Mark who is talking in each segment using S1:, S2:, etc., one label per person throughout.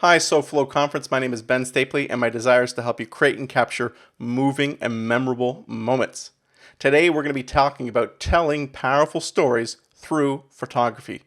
S1: Hi, SoFlow Conference. My name is Ben Stapley, and my desire is to help you create and capture moving and memorable moments. Today, we're going to be talking about telling powerful stories through photography.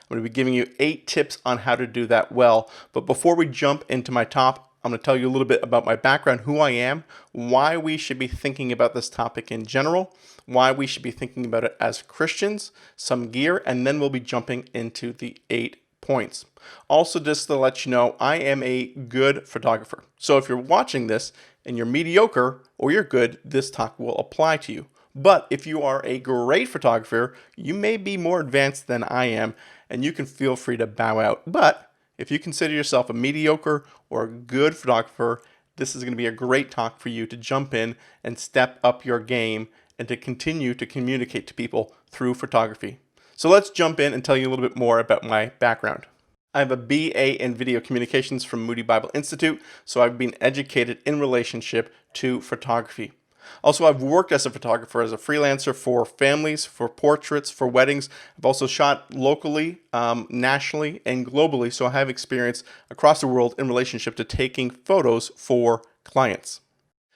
S1: I'm going to be giving you 8 tips on how to do that well. But before we jump into my top, I'm going to tell you a little bit about my background, who I am, why we should be thinking about this topic in general, why we should be thinking about it as Christians, some gear, and then we'll be jumping into the 8 points. Also, just to let you know, I am a good photographer. So if you're watching this and you're mediocre or you're good, this talk will apply to you. But if you are a great photographer, you may be more advanced than I am, and you can feel free to bow out. But if you consider yourself a mediocre or a good photographer, this is going to be a great talk for you to jump in and step up your game and to continue to communicate to people through photography. So let's jump in and tell you a little bit more about my background. I have a BA in Video Communications from Moody Bible Institute, so I've been educated in relationship to photography. Also, I've worked as a photographer, as a freelancer for families, for portraits, for weddings. I've also shot locally, nationally, and globally, so I have experience across the world in relationship to taking photos for clients.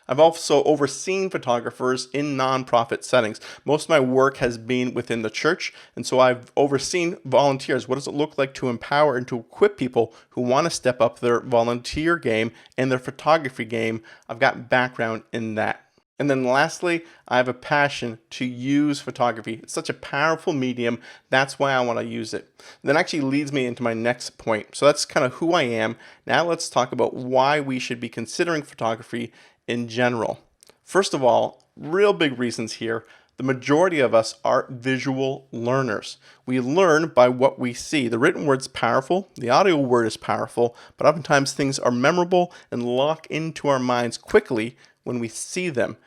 S1: I've also overseen photographers in nonprofit settings. Most of my work has been within the church, and so I've overseen volunteers. What does it look like to empower and to equip people who want to step up their volunteer game and their photography game? I've got background in that. And then lastly, I have a passion to use photography. It's such a powerful medium. That's why I want to use it. That actually leads me into my next point. So that's kind of who I am. Now let's talk about why we should be considering photography in general. First of all, real big reasons here. The majority of us are visual learners. We learn by what we see. The written word's powerful, the audio word is powerful, but oftentimes things are memorable and lock into our minds quickly when we see them.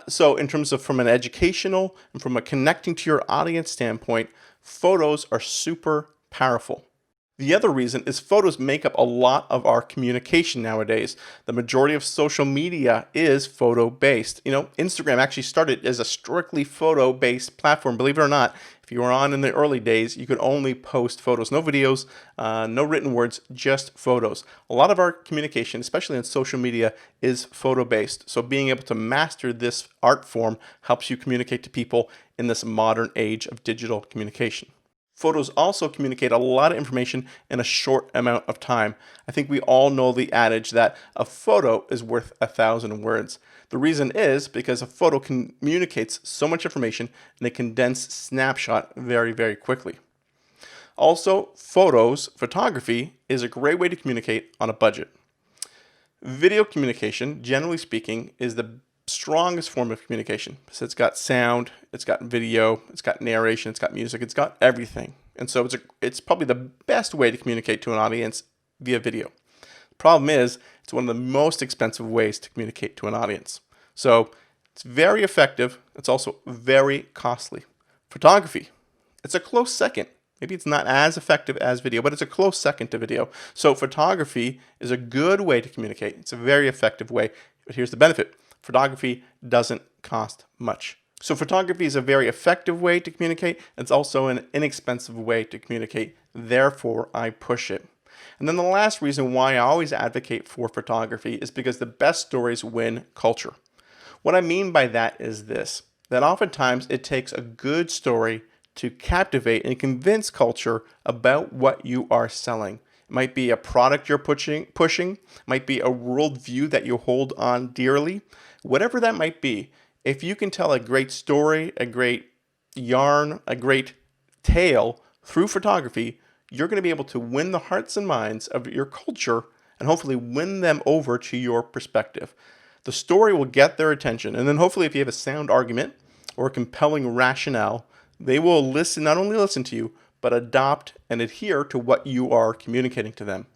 S1: So in terms of from an educational and from a connecting to your audience standpoint, photos are super powerful. The other reason is photos make up a lot of our communication nowadays. The majority of social media is photo-based. Instagram actually started as a strictly photo-based platform. Believe it or not, if you were on in the early days, you could only post photos, no videos, no written words, just photos. A lot of our communication, especially on social media, is photo-based. So being able to master this art form helps you communicate to people in this modern age of digital communication. Photos also communicate a lot of information in a short amount of time. I think we all know the adage that a photo is worth 1,000 words. The reason is because a photo communicates so much information in a condensed snapshot very, very quickly. Also, photography is a great way to communicate on a budget. Video communication, generally speaking, is the strongest form of communication. So it's got sound, it's got video, it's got narration, it's got music, it's got everything. And so it's probably the best way to communicate to an audience via video. The problem is it's one of the most expensive ways to communicate to an audience. So it's very effective. It's also very costly. Photography, it's a close second. Maybe it's not as effective as video, but it's a close second to video. So photography is a good way to communicate. It's a very effective way. But here's the benefit. Photography doesn't cost much. So photography is a very effective way to communicate. It's also an inexpensive way to communicate. Therefore, I push it. And then the last reason why I always advocate for photography is because the best stories win culture. What I mean by that is this, that oftentimes it takes a good story to captivate and convince culture about what you are selling. It might be a product you're pushing, it might be a worldview that you hold on dearly. Whatever that might be, if you can tell a great story, a great yarn, a great tale through photography, you're going to be able to win the hearts and minds of your culture and hopefully win them over to your perspective. The story will get their attention, and then hopefully if you have a sound argument or a compelling rationale, they will not only listen to you, but adopt and adhere to what you are communicating to them.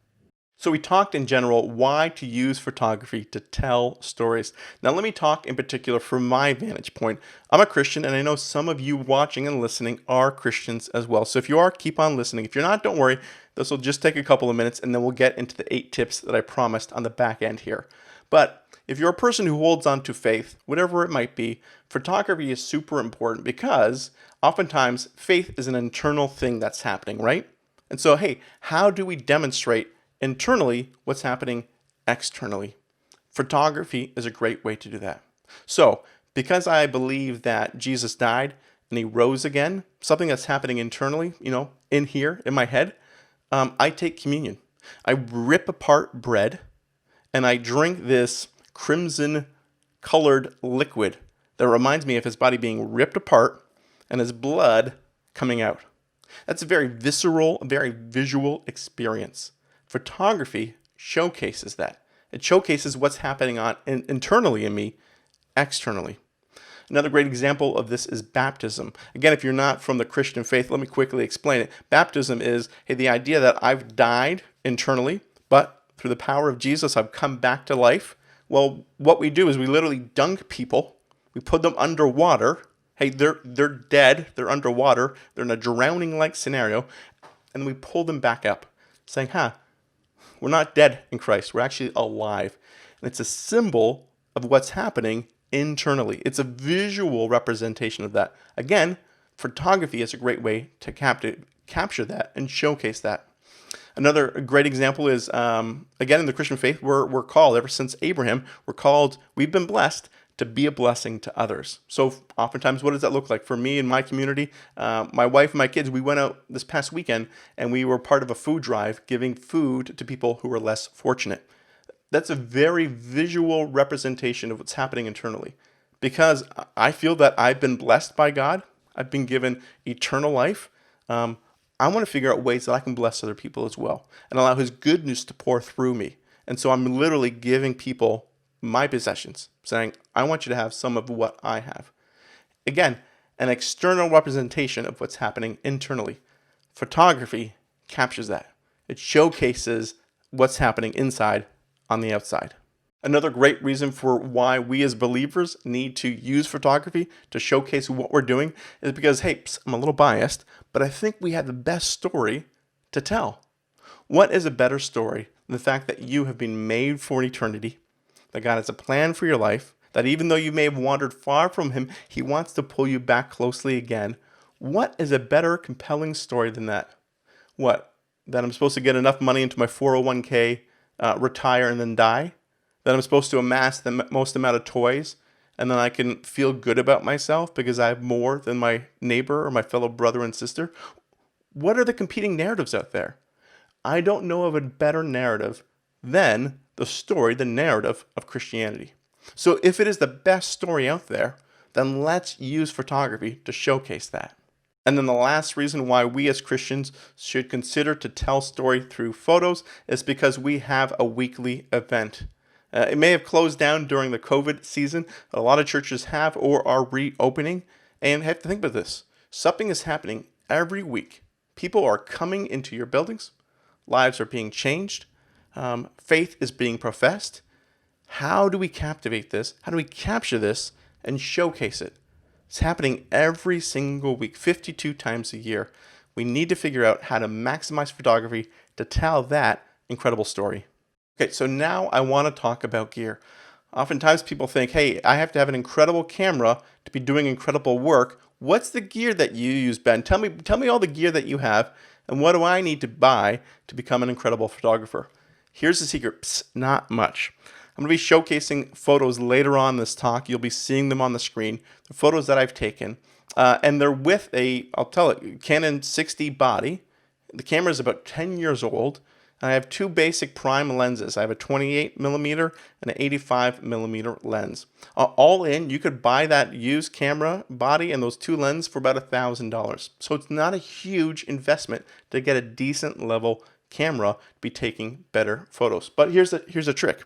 S1: So we talked in general why to use photography to tell stories. Now let me talk in particular from my vantage point. I'm a Christian, and I know some of you watching and listening are Christians as well. So if you are, keep on listening. If you're not, don't worry. This will just take a couple of minutes, and then we'll get into the 8 tips that I promised on the back end here. But if you're a person who holds on to faith, whatever it might be, photography is super important because oftentimes faith is an internal thing that's happening, right? And so, hey, how do we demonstrate internally what's happening externally. Photography is a great way to do that. So, because I believe that Jesus died and he rose again, something that's happening internally, in here, in my head, I take communion. I rip apart bread and I drink this crimson colored liquid that reminds me of his body being ripped apart and his blood coming out. That's a very visceral, very visual experience. Photography showcases that. It showcases what's happening internally in me, externally. Another great example of this is baptism. Again, if you're not from the Christian faith, let me quickly explain it. Baptism is the idea that I've died internally, but through the power of Jesus, I've come back to life. Well, what we do is we literally dunk people. We put them underwater. Hey, they're dead. They're underwater. They're in a drowning-like scenario. And we pull them back up, saying, we're not dead in Christ. We're actually alive. And it's a symbol of what's happening internally. It's a visual representation of that. Again, photography is a great way to capture that and showcase that. Another great example is, again, in the Christian faith, we're called, ever since Abraham, we've been blessed to be a blessing to others. So oftentimes, what does that look like? For me and my community, my wife and my kids, we went out this past weekend and we were part of a food drive giving food to people who were less fortunate. That's a very visual representation of what's happening internally. Because I feel that I've been blessed by God, I've been given eternal life, I want to figure out ways that I can bless other people as well and allow his goodness to pour through me. And so I'm literally giving people my possessions, saying, I want you to have some of what I have. Again, an external representation of what's happening internally. Photography captures that. It showcases what's happening inside on the outside. Another great reason for why we as believers need to use photography to showcase what we're doing is because, I'm a little biased, but I think we have the best story to tell. What is a better story than the fact that you have been made for eternity, that God has a plan for your life, that even though you may have wandered far from him, he wants to pull you back closely again? What is a better, compelling story than that? What? That I'm supposed to get enough money into my 401k, retire, and then die? That I'm supposed to amass the most amount of toys, and then I can feel good about myself because I have more than my neighbor or my fellow brother and sister? What are the competing narratives out there? I don't know of a better narrative than the narrative of Christianity. So if it is the best story out there, then let's use photography to showcase that. And then the last reason why we as Christians should consider to tell story through photos is because we have a weekly event. It may have closed down during the COVID season. A lot of churches have or are reopening. And have to think about this. Something is happening every week. People are coming into your buildings. Lives are being changed. Faith is being professed. How do we captivate this? How do we capture this and showcase it? It's happening every single week, 52 times a year. We need to figure out how to maximize photography to tell that incredible story. Okay, so now I want to talk about gear. Oftentimes people think, I have to have an incredible camera to be doing incredible work. What's the gear that you use, Ben? Tell me all the gear that you have, and what do I need to buy to become an incredible photographer? Here's the secret. Not much. I'm going to be showcasing photos later on in this talk. You'll be seeing them on the screen. The photos that I've taken, and they're with Canon 60 body. The camera is about 10 years old. I have two basic prime lenses. I have a 28 millimeter and an 85 millimeter lens. All in, you could buy that used camera body and those two lenses for about $1,000. So it's not a huge investment to get a decent level camera to be taking better photos. But here's a trick.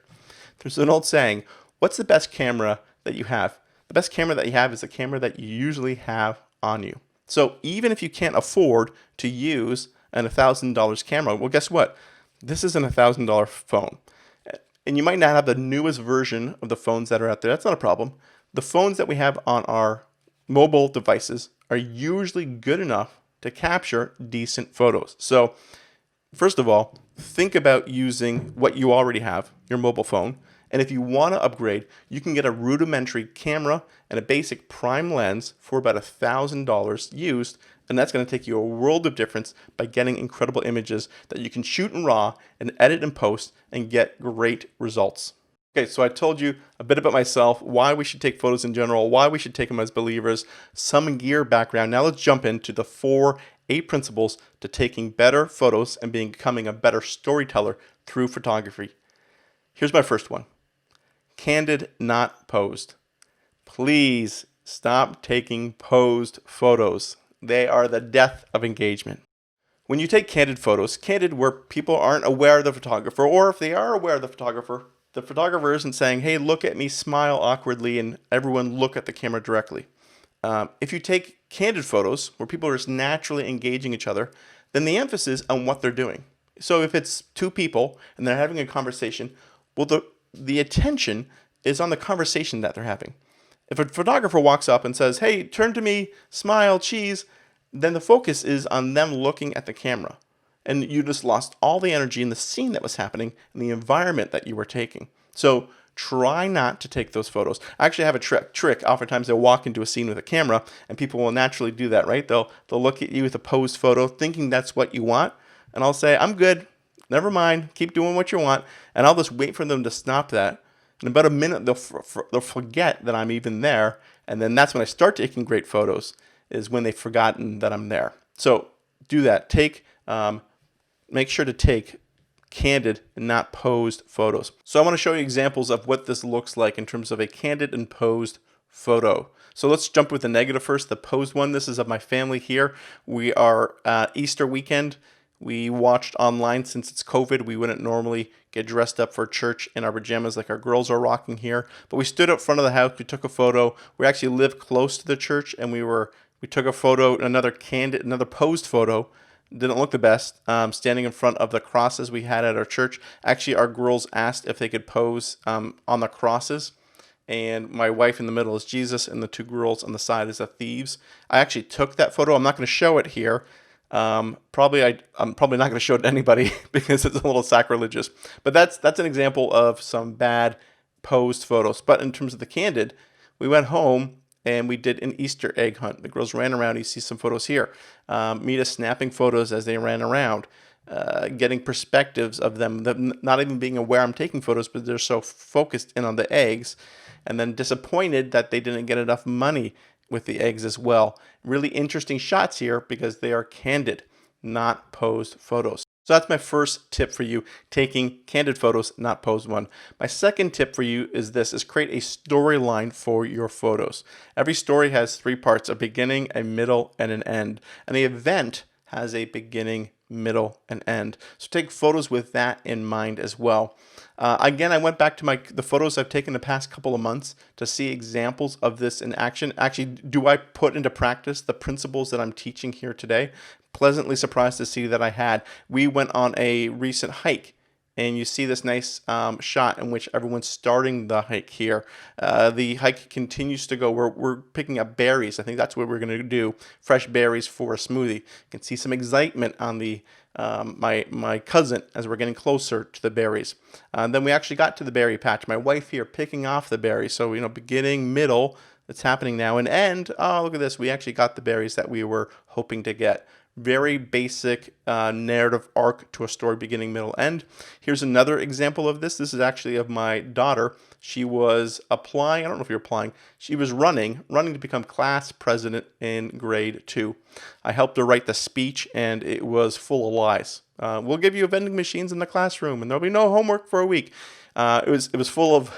S1: There's an old saying, what's the best camera that you have? The best camera that you have is the camera that you usually have on you. So even if you can't afford to use an $1,000 camera, well, guess what? This isn't a $1,000 phone. And you might not have the newest version of the phones that are out there. That's not a problem. The phones that we have on our mobile devices are usually good enough to capture decent photos. So first of all, think about using what you already have, your mobile phone. And if you want to upgrade, you can get a rudimentary camera and a basic prime lens for about $1,000 used, And that's going to take you a world of difference by getting incredible images that you can shoot in RAW and edit in post and get great results. Okay, so I told you a bit about myself, why we should take photos in general, why we should take them as believers, some gear background. Now let's jump into the 8 principles to taking better photos and becoming a better storyteller through photography. Here's my first one. Candid, not posed. Please stop taking posed photos. They are the death of engagement. When you take candid photos, candid where people aren't aware of the photographer, or if they are aware of the photographer isn't saying, hey, look at me, smile awkwardly, and everyone look at the camera directly. If you take candid photos where people are just naturally engaging each other, then the emphasis on what they're doing. So if it's 2 people and they're having a conversation, well, the attention is on the conversation that they're having. If a photographer walks up and says, hey, turn to me, smile, cheese, then the focus is on them looking at the camera. And you just lost all the energy in the scene that was happening and the environment that you were taking. So try not to take those photos. I actually have a trick. Oftentimes they'll walk into a scene with a camera and people will naturally do that, right? They'll look at you with a posed photo thinking that's what you want. And I'll say, I'm good. Never mind. Keep doing what you want. And I'll just wait for them to stop that. In about a minute, they'll forget that I'm even there. And then that's when I start taking great photos, is when they've forgotten that I'm there. So do that. Make sure to take candid and not posed photos. So I want to show you examples of what this looks like in terms of a candid and posed photo. So let's jump with the negative first, the posed one. This is of my family here. We are Easter weekend. We watched online. Since it's COVID, we wouldn't normally get dressed up for church in our pajamas like our girls are rocking here. But we stood up front of the house. We took a photo. We actually live close to the church, and we took a photo, another posed photo. Didn't look the best, standing in front of the crosses we had at our church. Actually, our girls asked if they could pose on the crosses. And my wife in the middle is Jesus, and the 2 girls on the side is the thieves. I actually took that photo. I'm not going to show it here. I'm probably not going to show it to anybody because it's a little sacrilegious. But that's an example of some bad posed photos. But in terms of the candid, we went home and we did an Easter egg hunt. The girls ran around. You see some photos here. Mita snapping photos as they ran around, getting perspectives of them not even being aware I'm taking photos, but they're so focused in on the eggs, and then disappointed that they didn't get enough money with the eggs as well. Really interesting shots here because they are candid, not posed photos. So that's my first tip for you, taking candid photos, not posed one. My second tip for you is create a storyline for your photos. Every story has 3 parts, a beginning, a middle, and an end. And the event has a beginning, middle, and end. So take photos with that in mind as well. Again, I went back to the photos I've taken the past couple of months to see examples of this in action. Actually, do I put into practice the principles that I'm teaching here today? Pleasantly surprised to see that I had. We went on a recent hike, and you see this nice shot in which everyone's starting the hike here. The hike continues to go. We're picking up berries. I think that's what we're going to do, fresh berries for a smoothie. You can see some excitement on the my cousin as we're getting closer to the berries. Then we actually got to the berry patch. My wife here picking off the berries. So, beginning, middle, that's happening now, and end. Oh, look at this. We actually got the berries that we were hoping to get. Very basic narrative arc to a story, beginning, middle, end. Here's another example of this. This is actually of my daughter. She was applying, I don't know if you're applying, she was running to become class president in grade 2. I helped her write the speech, and it was full of lies. We'll give you vending machines in the classroom, and there'll be no homework for a week. It was full of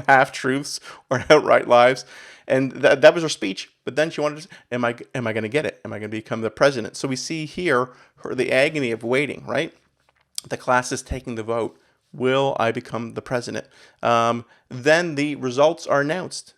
S1: half-truths or outright lies. And that was her speech. But then she wanted to, am I going to get it? Am I going to become the president? So we see here the agony of waiting, right? The class is taking the vote. Will I become the president? Then the results are announced.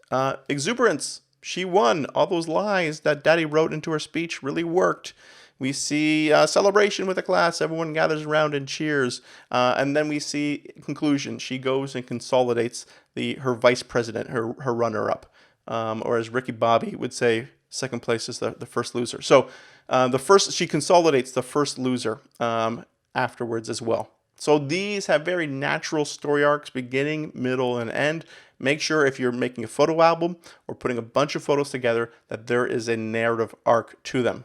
S1: Exuberance. She won. All those lies that Daddy wrote into her speech really worked. We see celebration with the class. Everyone gathers around and cheers. And then we see conclusion. She goes and consolidates her vice president, her runner-up. Or as Ricky Bobby would say, second place is the first loser. So she consolidates the first loser afterwards as well. So these have very natural story arcs, beginning, middle, and end. Make sure if you're making a photo album or putting a bunch of photos together that there is a narrative arc to them.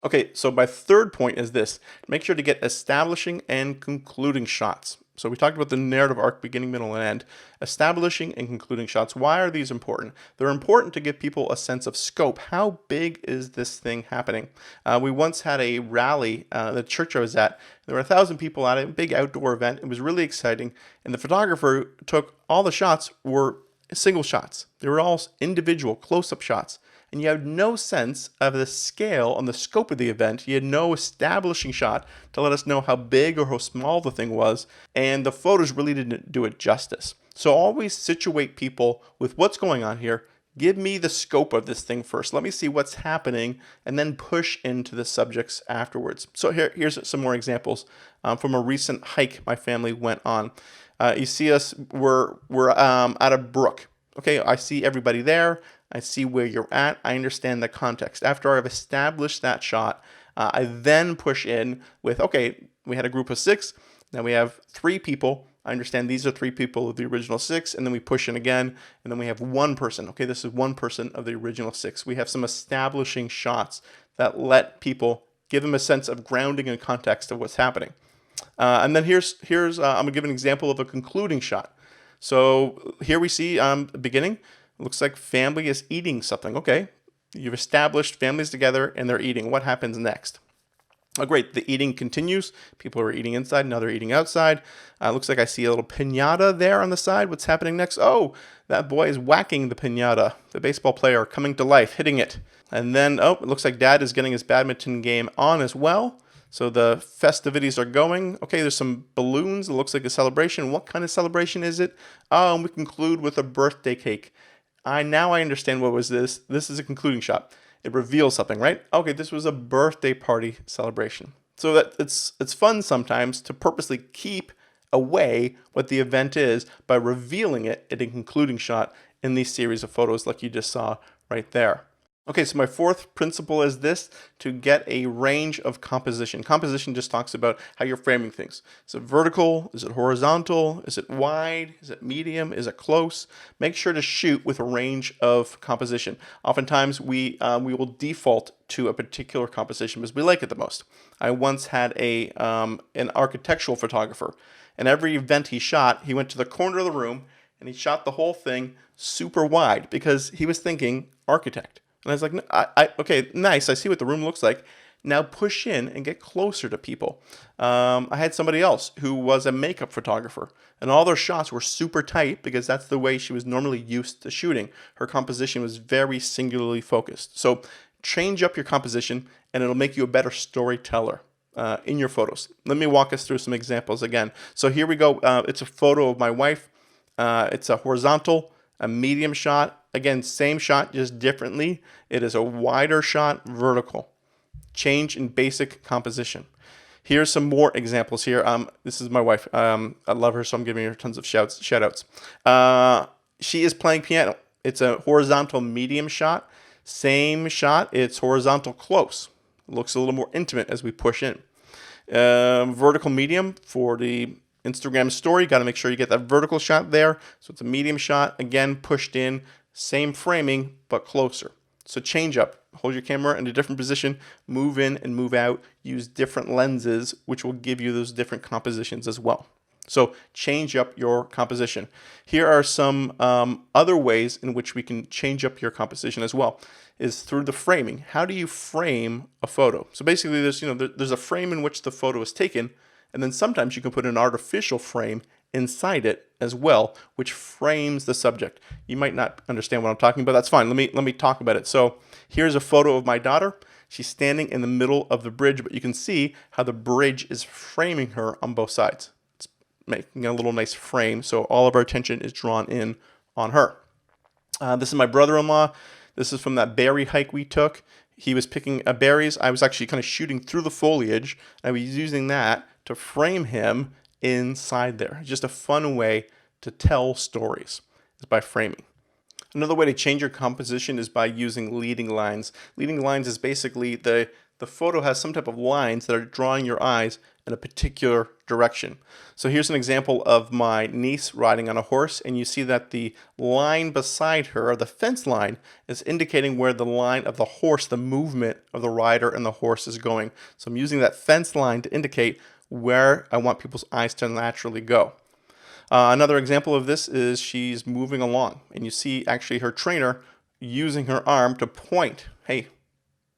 S1: Okay, so my third point is this. Make sure to get establishing and concluding shots. So we talked about the narrative arc, beginning, middle, and end. Establishing and concluding shots. Why are these important? They're important to give people a sense of scope. How big is this thing happening? We once had a rally at the church I was at. There were 1,000 people at it, a big outdoor event. It was really exciting. And the photographer took all the shots were single shots. They were all individual close-up shots. And you had no sense of the scale and the scope of the event. You had no establishing shot to let us know how big or how small the thing was, and the photos really didn't do it justice. So always situate people with what's going on here. Give me the scope of this thing first. Let me see what's happening, and then push into the subjects afterwards. So here's some more examples from a recent hike my family went on. You see us, we're at a brook. Okay, I see everybody there. I see where you're at. I understand the context. After I've established that shot, I then push in with, okay, we had a group of 6. Now we have 3 people. I understand these are 3 people of the original 6. And then we push in again. And then we have 1 person. Okay, this is 1 person of the original 6. We have some establishing shots that let people give them a sense of grounding and context of what's happening. And then here's I'm going to give an example of a concluding shot. So here we see beginning. Looks like family is eating something. Okay, you've established families together and they're eating. What happens next? Oh, great. The eating continues. People are eating inside. Now they're eating outside. Looks like I see a little piñata there on the side. What's happening next? Oh, that boy is whacking the piñata. The baseball player coming to life, hitting it. And then, oh, it looks like dad is getting his badminton game on as well. So the festivities are going. Okay, there's some balloons. It looks like a celebration. What kind of celebration is it? Oh, and we conclude with a birthday cake. Now I understand what was this. This is a concluding shot. It reveals something, right? Okay, this was a birthday party celebration. So that it's fun sometimes to purposely keep away what the event is by revealing it in a concluding shot in these series of photos like you just saw right there. Okay, so my fourth principle is this: to get a range of composition. Composition just talks about how you're framing things. Is it vertical? Is it horizontal? Is it wide? Is it medium? Is it close? Make sure to shoot with a range of composition. Oftentimes we will default to a particular composition because we like it the most. I once had an architectural photographer, and every event he shot, he went to the corner of the room and he shot the whole thing super wide because he was thinking architect. And I was like, okay, nice. I see what the room looks like. Now push in and get closer to people. I had somebody else who was a makeup photographer, and all their shots were super tight because that's the way she was normally used to shooting. Her composition was very singularly focused. So change up your composition, and it'll make you a better storyteller in your photos. Let me walk us through some examples again. So here we go. It's a photo of my wife. It's a horizontal, a medium shot. Again, same shot, just differently. It is a wider shot, vertical. Change in basic composition. Here's some more examples here. This is my wife. I love her, so I'm giving her tons of shout outs. She is playing piano. It's a horizontal medium shot. Same shot, it's horizontal close. Looks a little more intimate as we push in. Vertical medium for the Instagram story. Got to make sure you get that vertical shot there. So it's a medium shot, again, pushed in. Same framing, but closer. So change up. Hold your camera in a different position, move in and move out, use different lenses, which will give you those different compositions as well. So change up your composition. Here are some other ways in which we can change up your composition as well, is through the framing. How do you frame a photo? So basically there's a frame in which the photo is taken, and then sometimes you can put an artificial frame inside it as well, which frames the subject. You might not understand what I'm talking about. That's fine. Let me talk about it. So here's a photo of my daughter. She's standing in the middle of the bridge, but you can see how the bridge is framing her on both sides. It's making a little nice frame, so all of our attention is drawn in on her. This is my brother-in-law. This is from that berry hike we took. He was picking berries. I was actually kind of shooting through the foliage. I was using that to frame him inside there. Just a fun way to tell stories is by framing. Another way to change your composition is by using leading lines. Leading lines is basically the photo has some type of lines that are drawing your eyes, in a particular direction. So here's an example of my niece riding on a horse, and you see that the line beside her, or the fence line, is indicating where the line of the horse, the movement of the rider and the horse is going. So I'm using that fence line to indicate where I want people's eyes to naturally go. Another example of this is she's moving along, and you see actually her trainer using her arm to point. Hey,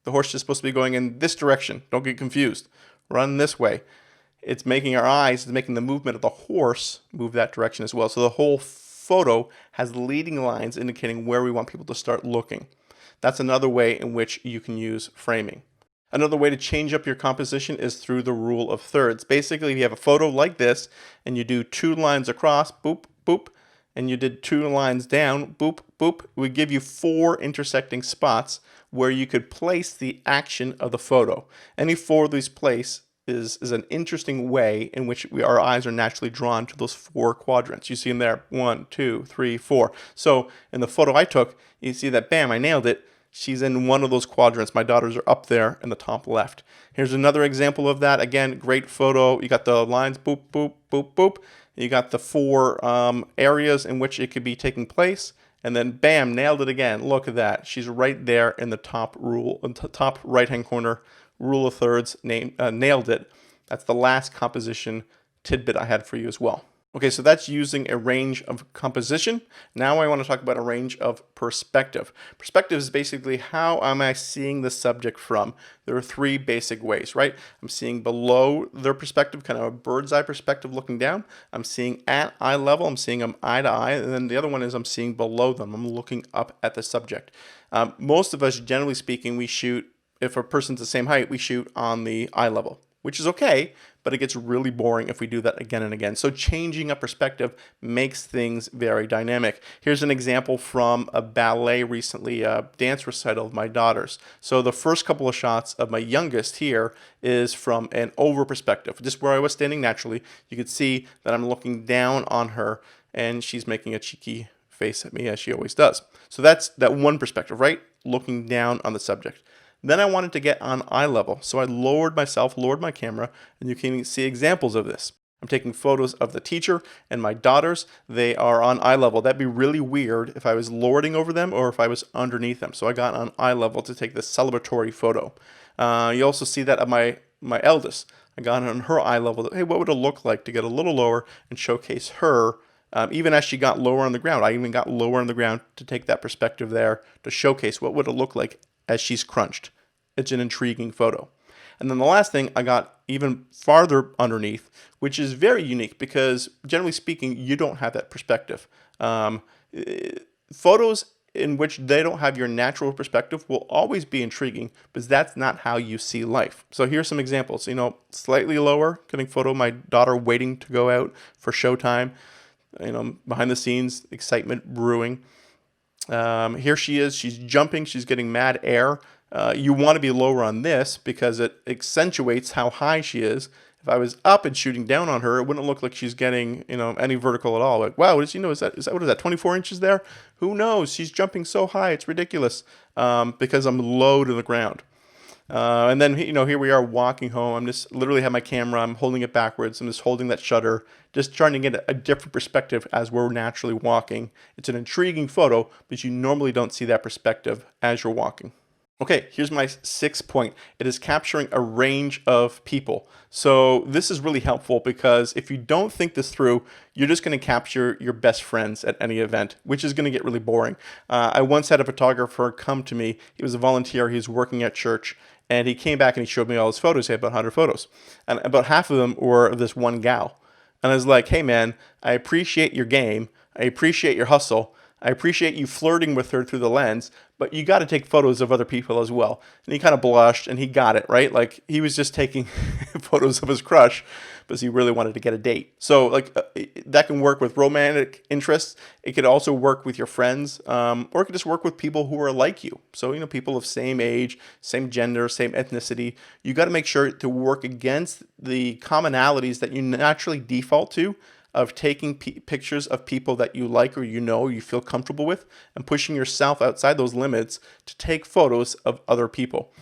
S1: the horse is supposed to be going in this direction. Don't get confused. Run this way. It's making our eyes, it's making the movement of the horse move that direction as well. So the whole photo has leading lines indicating where we want people to start looking. That's another way in which you can use framing. Another way to change up your composition is through the rule of thirds. Basically, if you have a photo like this and you do 2 lines across, boop, boop, and you did 2 lines down, boop, boop, it would give you 4 intersecting spots where you could place the action of the photo. Any 4 of these places is an interesting way in which our eyes are naturally drawn to those 4 quadrants. You see them there, 1, 2, 3, 4. So in the photo I took, you see that, bam, I nailed it. She's in one of those quadrants. My daughters are up there in the top left. Here's another example of that. Again, great photo. You got the lines, boop, boop, boop, boop. You got the 4 areas in which it could be taking place. And then, bam, nailed it again. Look at that. She's right there in the top right-hand corner, rule of thirds, nailed it. That's the last composition tidbit I had for you as well. Okay, so that's using a range of composition. Now I want to talk about a range of perspective. Perspective is basically how am I seeing the subject from. There are 3 basic ways, right? I'm seeing below their perspective, kind of a bird's eye perspective looking down. I'm seeing at eye level, I'm seeing them eye to eye, and then the other one is I'm seeing below them. I'm looking up at the subject. Most of us, generally speaking, we shoot, if a person's the same height, we shoot on the eye level, which is okay, but it gets really boring if we do that again and again. So changing up perspective makes things very dynamic. Here's an example from a ballet recently, a dance recital of my daughters. So the first couple of shots of my youngest here is from an over perspective, just where I was standing naturally. You could see that I'm looking down on her and she's making a cheeky face at me as she always does. So that's that one perspective, right? Looking down on the subject. Then I wanted to get on eye level, so I lowered my camera, and you can see examples of this. I'm taking photos of the teacher and my daughters. They are on eye level. That'd be really weird if I was lording over them or if I was underneath them. So I got on eye level to take this celebratory photo. You also see that of my eldest. I got on her eye level. Hey, what would it look like to get a little lower and showcase her even as she got lower on the ground? I even got lower on the ground to take that perspective there to showcase what would it look like as she's crunched. It's an intriguing photo. And then the last thing, I got even farther underneath, which is very unique because generally speaking, you don't have that perspective. Photos in which they don't have your natural perspective will always be intriguing because that's not how you see life. So here's some examples. Slightly lower, getting photo of my daughter waiting to go out for showtime. Behind the scenes, excitement brewing. Here she is. She's jumping. She's getting mad air. You want to be lower on this because it accentuates how high she is. If I was up and shooting down on her, it wouldn't look like she's getting, any vertical at all. Like, wow, is that what is that, 24 inches there? Who knows? She's jumping so high, it's ridiculous because I'm low to the ground. And then, here we are walking home. I'm just literally have my camera. I'm holding it backwards. I'm just holding that shutter, just trying to get a different perspective as we're naturally walking. It's an intriguing photo, but you normally don't see that perspective as you're walking. Okay, here's my 6th point. It is capturing a range of people. So this is really helpful because if you don't think this through, you're just going to capture your best friends at any event, which is going to get really boring. I once had a photographer come to me. He was a volunteer. He was working at church. And he came back and he showed me all his photos. He had about 100 photos. And about half of them were of this one gal. And I was like, hey, man, I appreciate your game. I appreciate your hustle. I appreciate you flirting with her through the lens, but you got to take photos of other people as well. And he kind of blushed and he got it, right? Like he was just taking photos of his crush because he really wanted to get a date. So that can work with romantic interests. It could also work with your friends, or it could just work with people who are like you. So, people of same age, same gender, same ethnicity. You got to make sure to work against the commonalities that you naturally default to of taking pictures of people that you like or you feel comfortable with and pushing yourself outside those limits to take photos of other people.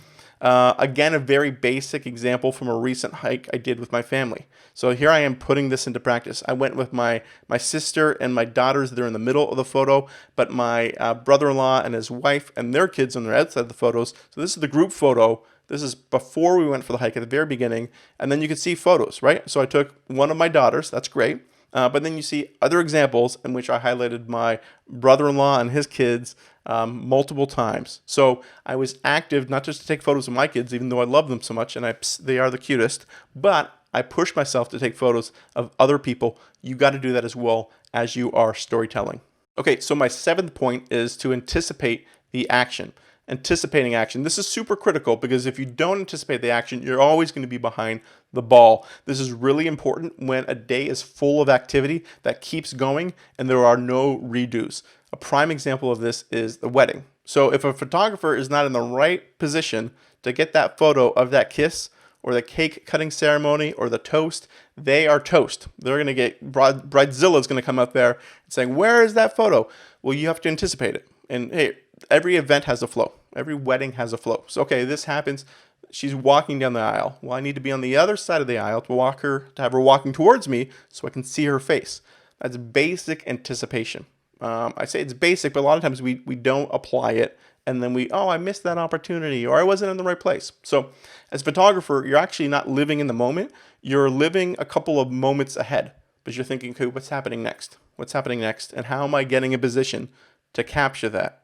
S1: Again, a very basic example from a recent hike I did with my family. So here I am putting this into practice. I went with my sister and my daughters. They're in the middle of the photo, but my brother-in-law and his wife and their kids on the outside of the photos. So this is the group photo. This is before we went for the hike at the very beginning. And then you can see photos, right? So I took one of my daughters. That's great. But then you see other examples in which I highlighted my brother-in-law and his kids multiple times. So I was active not just to take photos of my kids, even though I love them so much and they are the cutest, but I pushed myself to take photos of other people. You got to do that as well as you are storytelling. Okay, so my 7th point is to anticipate the action. Anticipating action. This is super critical because if you don't anticipate the action, you're always going to be behind the ball. This is really important when a day is full of activity that keeps going and there are no redos. A prime example of this is the wedding. So if a photographer is not in the right position to get that photo of that kiss or the cake cutting ceremony or the toast, they are toast. They're going to get, Bridezilla is going to come up there and saying, where is that photo? Well, you have to anticipate it. And hey, every event has a flow. Every wedding has a flow. So, okay, this happens. She's walking down the aisle. Well, I need to be on the other side of the aisle to have her walking towards me so I can see her face. That's basic anticipation. I say it's basic, but a lot of times we don't apply it. And then I missed that opportunity or I wasn't in the right place. So as a photographer, you're actually not living in the moment. You're living a couple of moments ahead. But you're thinking, okay, what's happening next? What's happening next? And how am I getting in position to capture that?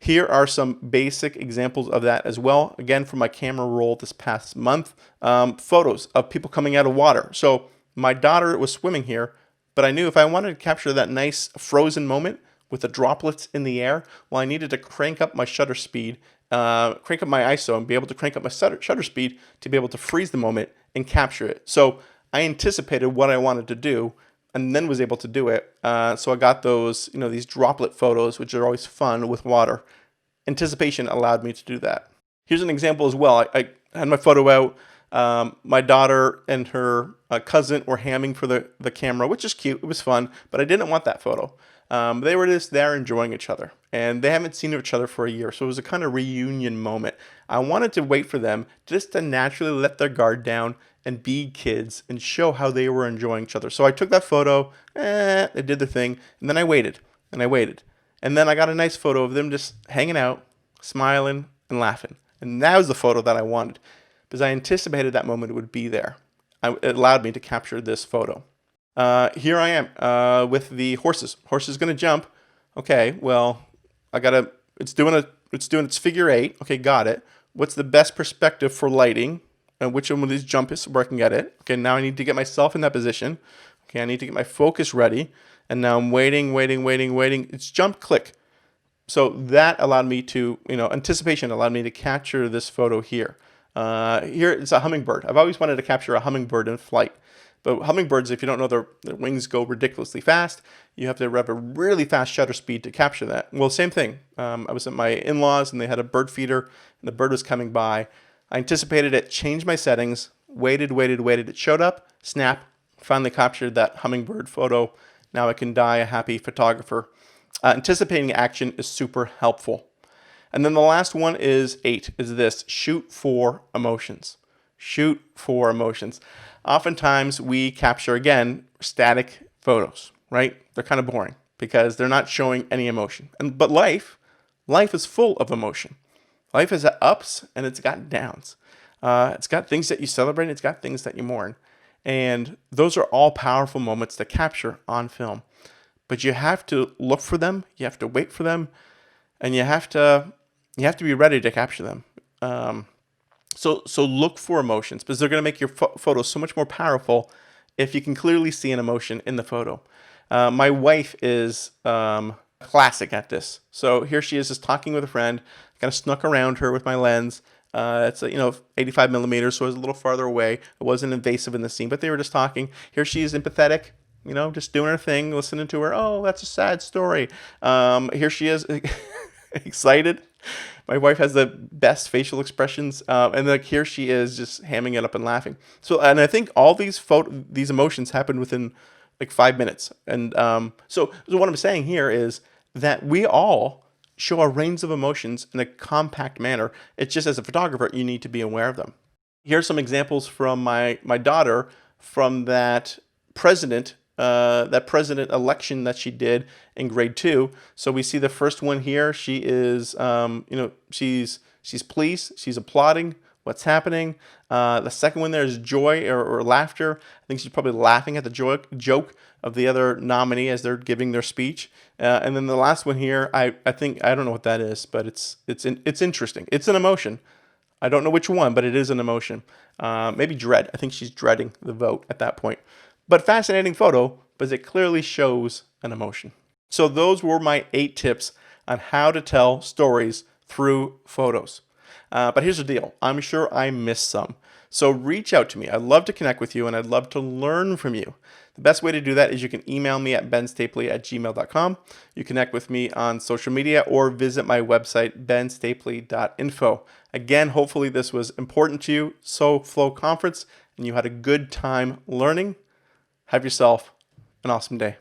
S1: Here are some basic examples of that as well. Again, from my camera roll this past month, photos of people coming out of water. So my daughter was swimming here, but I knew if I wanted to capture that nice frozen moment with the droplets in the air, well, I needed to crank up my shutter speed, crank up my ISO and be able to crank up my shutter speed to be able to freeze the moment and capture it. So I anticipated what I wanted to do and then was able to do it. So I got those, these droplet photos, which are always fun with water. Anticipation allowed me to do that. Here's an example as well. I had my photo out. My daughter and her cousin were hamming for the camera, which is cute. It was fun, but I didn't want that photo. They were just there enjoying each other, and they haven't seen each other for a year, so it was a kind of reunion moment. I wanted to wait for them just to naturally let their guard down and be kids and show how they were enjoying each other. So I took that photo, they did the thing, and then I waited, and I waited. And then I got a nice photo of them just hanging out, smiling, and laughing. And that was the photo that I wanted because I anticipated that moment would be there. It allowed me to capture this photo. Here I am with the horses. Horse is going to jump. Okay, well, it's doing its figure 8. Okay, got it. What's the best perspective for lighting? And which one of these jump is working at it? Okay, now I need to get myself in that position. Okay, I need to get my focus ready. And now I'm waiting. It's jump, click. So that allowed me to, anticipation allowed me to capture this photo here. Here it's a hummingbird. I've always wanted to capture a hummingbird in flight. But hummingbirds, if you don't know, their wings go ridiculously fast. You have to have a really fast shutter speed to capture that. Well, same thing. I was at my in-laws and they had a bird feeder and the bird was coming by. I anticipated it, changed my settings, waited. It showed up, snap, finally captured that hummingbird photo. Now I can die a happy photographer. Anticipating action is super helpful. And then the last one is 8, is this: shoot for emotions. Shoot for emotions. Oftentimes we capture, again, static photos, right? They're kind of boring because they're not showing any emotion. But life is full of emotion. Life has ups and it's got downs. It's got things that you celebrate. It's got things that you mourn. And those are all powerful moments to capture on film. But you have to look for them. You have to wait for them. And you have to be ready to capture them. So look for emotions because they're going to make your photos so much more powerful if you can clearly see an emotion in the photo. My wife is classic at this. So here she is just talking with a friend. I kind of snuck around her with my lens. It's 85 millimeters, so it was a little farther away. It wasn't invasive in the scene, but they were just talking. Here she is empathetic, just doing her thing, listening to her. Oh, that's a sad story. Here she is excited. My wife has the best facial expressions, and here she is just hamming it up and laughing. So, and I think all these emotions happened within like 5 minutes. And so what I'm saying here is that we all show a range of emotions in a compact manner. It's just, as a photographer, you need to be aware of them. Here's some examples from my daughter from that president election that she did in grade 2. So we see the first one here. She is, she's pleased. She's applauding what's happening. The second one there is joy or laughter. I think she's probably laughing at the joke of the other nominee as they're giving their speech. And then the last one here, I think, I don't know what that is, but it's interesting. It's an emotion. I don't know which one, but it is an emotion. Maybe dread. I think she's dreading the vote at that point. But fascinating photo, because it clearly shows an emotion. So those were my 8 tips on how to tell stories through photos. But here's the deal. I'm sure I missed some. So reach out to me. I'd love to connect with you, and I'd love to learn from you. The best way to do that is you can email me at benstapley@gmail.com. You connect with me on social media or visit my website, benstapley.info. Again, hopefully this was important to you. SoFlo Conference, and you had a good time learning. Have yourself an awesome day.